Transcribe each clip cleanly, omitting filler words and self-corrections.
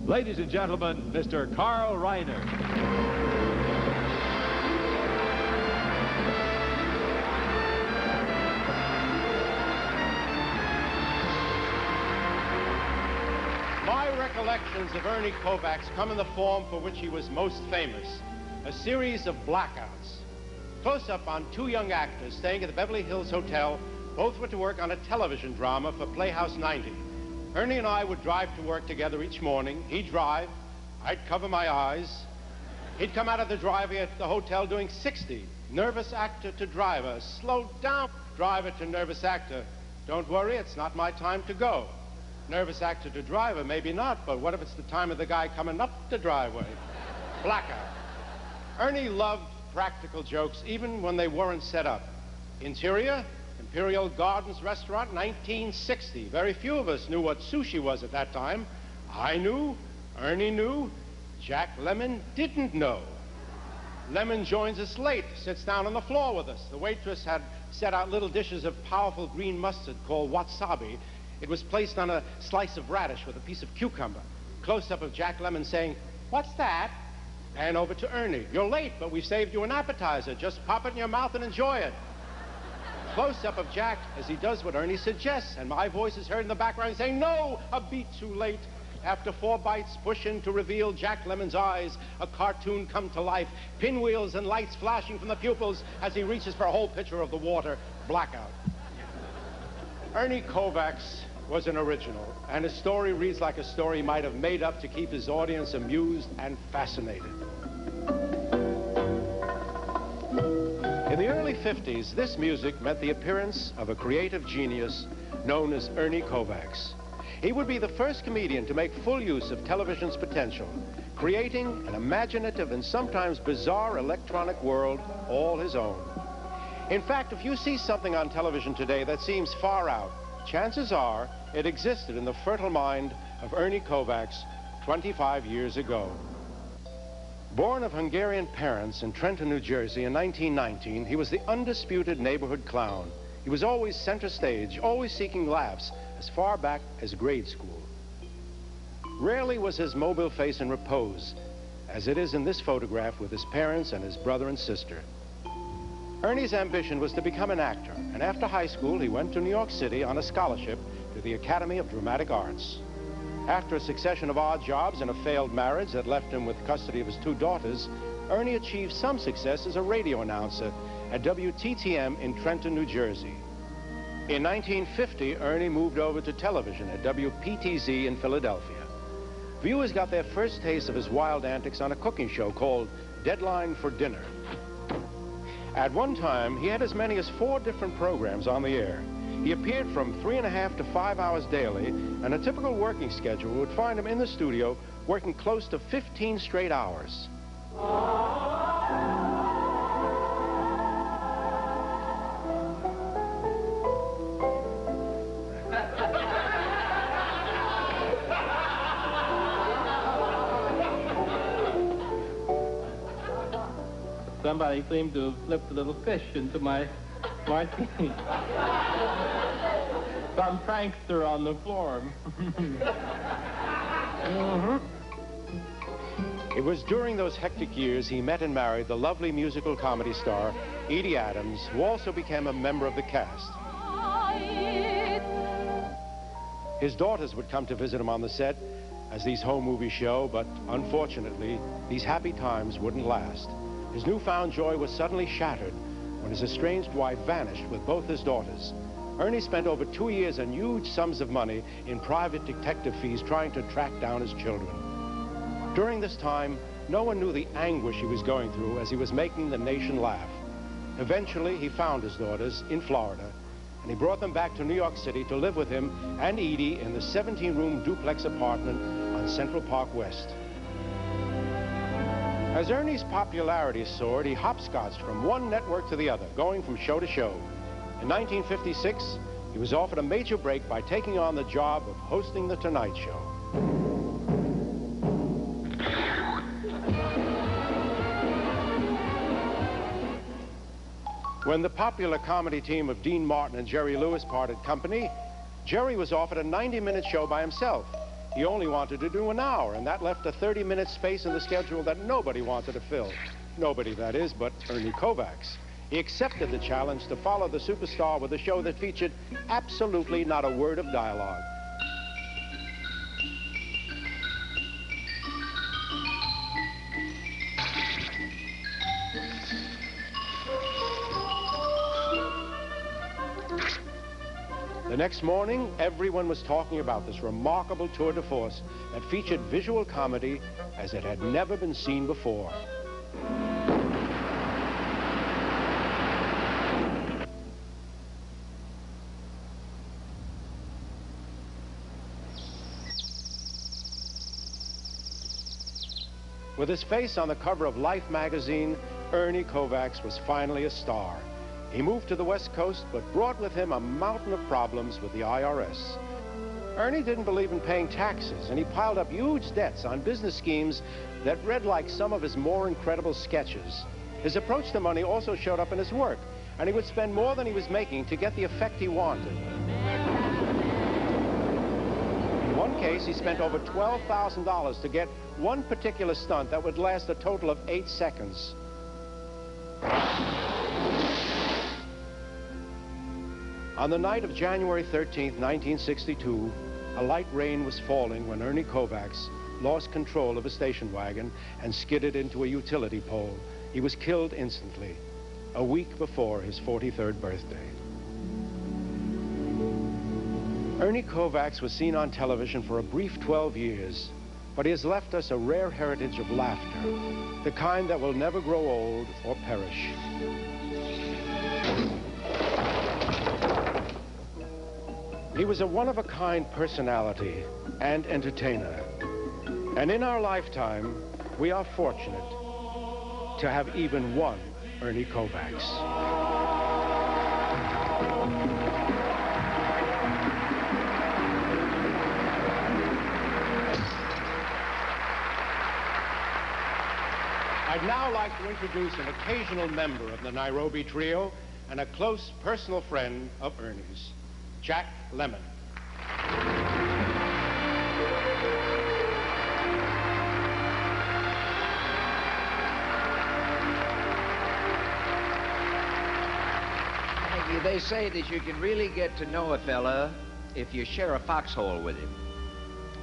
Ladies and gentlemen, Mr. Carl Reiner. My recollections of Ernie Kovacs come in the form for which he was most famous, a series of blackouts. Close-up on two young actors staying at the Beverly Hills Hotel. Both were to work on a television drama for Playhouse 90. Ernie and I would drive to work together each morning. He'd drive, I'd cover my eyes. He'd come out of the driveway at the hotel doing 60. Nervous actor to driver. Slow down, driver to nervous actor. Don't worry, it's not my time to go. Nervous actor to driver, maybe not, but what if it's the time of the guy coming up the driveway? Blackout. Ernie loved practical jokes, even when they weren't set up. Interior, Imperial Gardens Restaurant, 1960. Very few of us knew what sushi was at that time. I knew, Ernie knew, Jack Lemmon didn't know. Lemmon joins us late, sits down on the floor with us. The waitress had set out little dishes of powerful green mustard called wasabi. It was placed on a slice of radish with a piece of cucumber. Close-up of Jack Lemmon saying, "What's that?" And over to Ernie, "You're late, but we saved you an appetizer. Just pop it in your mouth and enjoy it." Close-up of Jack as he does what Ernie suggests, and my voice is heard in the background saying, "No, a beat too late." After 4 bites, push in to reveal Jack Lemmon's eyes, a cartoon come to life, pinwheels and lights flashing from the pupils as he reaches for a whole pitcher of the water. Blackout. Ernie Kovacs was an original, and his story reads like a story he might have made up to keep his audience amused and fascinated. In the early 50s, this music meant the appearance of a creative genius known as Ernie Kovacs. He would be the first comedian to make full use of television's potential, creating an imaginative and sometimes bizarre electronic world all his own. In fact, if you see something on television today that seems far out, chances are it existed in the fertile mind of Ernie Kovacs 25 years ago. Born of Hungarian parents in Trenton, New Jersey in 1919, he was the undisputed neighborhood clown. He was always center stage, always seeking laughs as far back as grade school. Rarely was his mobile face in repose, as it is in this photograph with his parents and his brother and sister. Ernie's ambition was to become an actor, and after high school, he went to New York City on a scholarship to the Academy of Dramatic Arts. After a succession of odd jobs and a failed marriage that left him with custody of his 2 daughters, Ernie achieved some success as a radio announcer at WTTM in Trenton, New Jersey. In 1950, Ernie moved over to television at WPTZ in Philadelphia. Viewers got their first taste of his wild antics on a cooking show called Deadline for Dinner. At one time, he had as many as 4 different programs on the air. He appeared from 3.5 to 5 hours daily, and a typical working schedule would find him in the studio working close to 15 straight hours. Somebody seemed to have slipped a little fish into my martini. Some prankster on the floor. It was during those hectic years he met and married the lovely musical comedy star, Edie Adams, who also became a member of the cast. His daughters would come to visit him on the set, as these home movies show, but unfortunately, these happy times wouldn't last. His newfound joy was suddenly shattered when his estranged wife vanished with both his daughters. Ernie spent over 2 years and huge sums of money in private detective fees trying to track down his children. During this time, no one knew the anguish he was going through as he was making the nation laugh. Eventually, he found his daughters in Florida, and he brought them back to New York City to live with him and Edie in the 17-room duplex apartment on Central Park West. As Ernie's popularity soared, he hopscotched from one network to the other, going from show to show. In 1956, he was offered a major break by taking on the job of hosting The Tonight Show. When the popular comedy team of Dean Martin and Jerry Lewis parted company, Jerry was offered a 90-minute show by himself. He only wanted to do an hour, and that left a 30-minute space in the schedule that nobody wanted to fill. Nobody, that is, but Ernie Kovacs. He accepted the challenge to follow the superstar with a show that featured absolutely not a word of dialogue. The next morning, everyone was talking about this remarkable tour de force that featured visual comedy as it had never been seen before. With his face on the cover of Life magazine, Ernie Kovacs was finally a star. He moved to the West Coast, but brought with him a mountain of problems with the IRS. Ernie didn't believe in paying taxes, and he piled up huge debts on business schemes that read like some of his more incredible sketches. His approach to money also showed up in his work, and he would spend more than he was making to get the effect he wanted. In one case, he spent over $12,000 to get one particular stunt that would last a total of 8 seconds. On the night of January 13th, 1962, a light rain was falling when Ernie Kovacs lost control of a station wagon and skidded into a utility pole. He was killed instantly, a week before his 43rd birthday. Ernie Kovacs was seen on television for a brief 12 years, but he has left us a rare heritage of laughter, the kind that will never grow old or perish. He was a one-of-a-kind personality and entertainer. And in our lifetime, we are fortunate to have even one Ernie Kovacs. I'd now like to introduce an occasional member of the Nairobi Trio and a close personal friend of Ernie's, Jack Lemmon. Thank you. They say that you can really get to know a fella if you share a foxhole with him.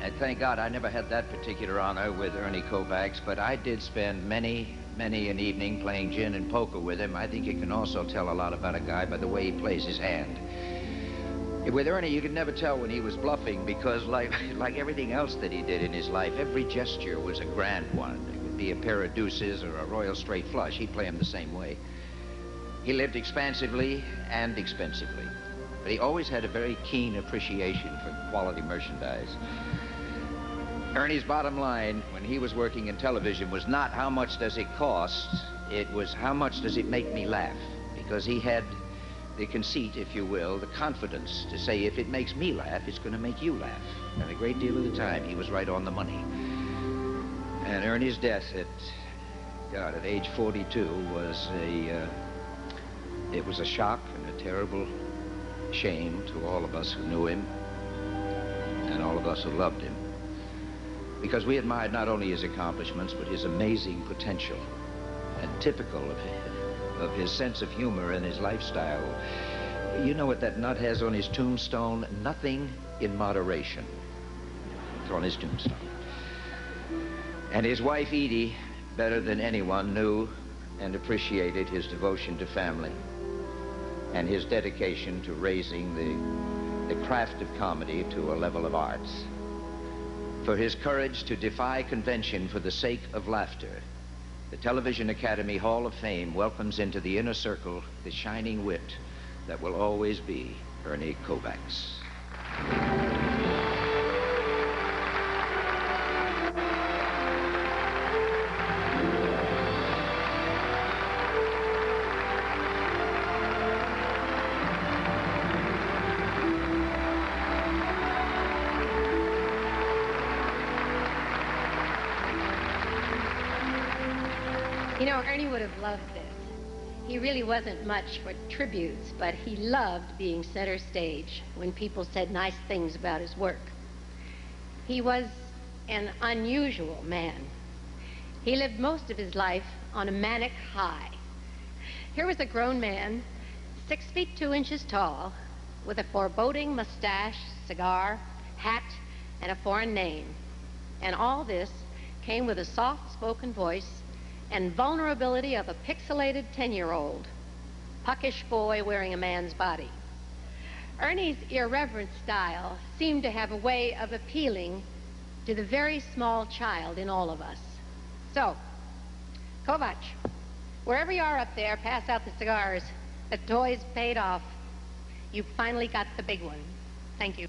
And thank God I never had that particular honor with Ernie Kovacs, but I did spend many an evening playing gin and poker with him. I think you can also tell a lot about a guy by the way he plays his hand. With Ernie, you could never tell when he was bluffing because like everything else that he did in his life, every gesture was a grand one. It would be a pair of deuces or a royal straight flush. He'd play them the same way. He lived expansively and expensively, but he always had a very keen appreciation for quality merchandise. Ernie's bottom line when he was working in television was not how much does it cost, it was how much does it make me laugh, because he had the conceit, if you will, the confidence to say if it makes me laugh, it's going to make you laugh. And a great deal of the time, he was right on the money. And Ernie's death at age 42 was it was a shock and a terrible shame to all of us who knew him and all of us who loved him. Because we admired not only his accomplishments, but his amazing potential, and typical of his sense of humor and his lifestyle. You know what that nut has on his tombstone? Nothing in moderation. It's on his tombstone. And his wife, Edie, better than anyone, knew and appreciated his devotion to family and his dedication to raising the craft of comedy to a level of arts. For his courage to defy convention for the sake of laughter, the Television Academy Hall of Fame welcomes into the inner circle the shining wit that will always be Ernie Kovacs. You know, Ernie would have loved this. He really wasn't much for tributes, but he loved being center stage when people said nice things about his work. He was an unusual man. He lived most of his life on a manic high. Here was a grown man, 6 feet 2 inches tall, with a foreboding mustache, cigar, hat, and a foreign name. And all this came with a soft-spoken voice and vulnerability of a pixelated 10-year-old, puckish boy wearing a man's body. Ernie's irreverent style seemed to have a way of appealing to the very small child in all of us. So, Kovacs, wherever you are up there, pass out the cigars. The toy's paid off. You finally got the big one. Thank you.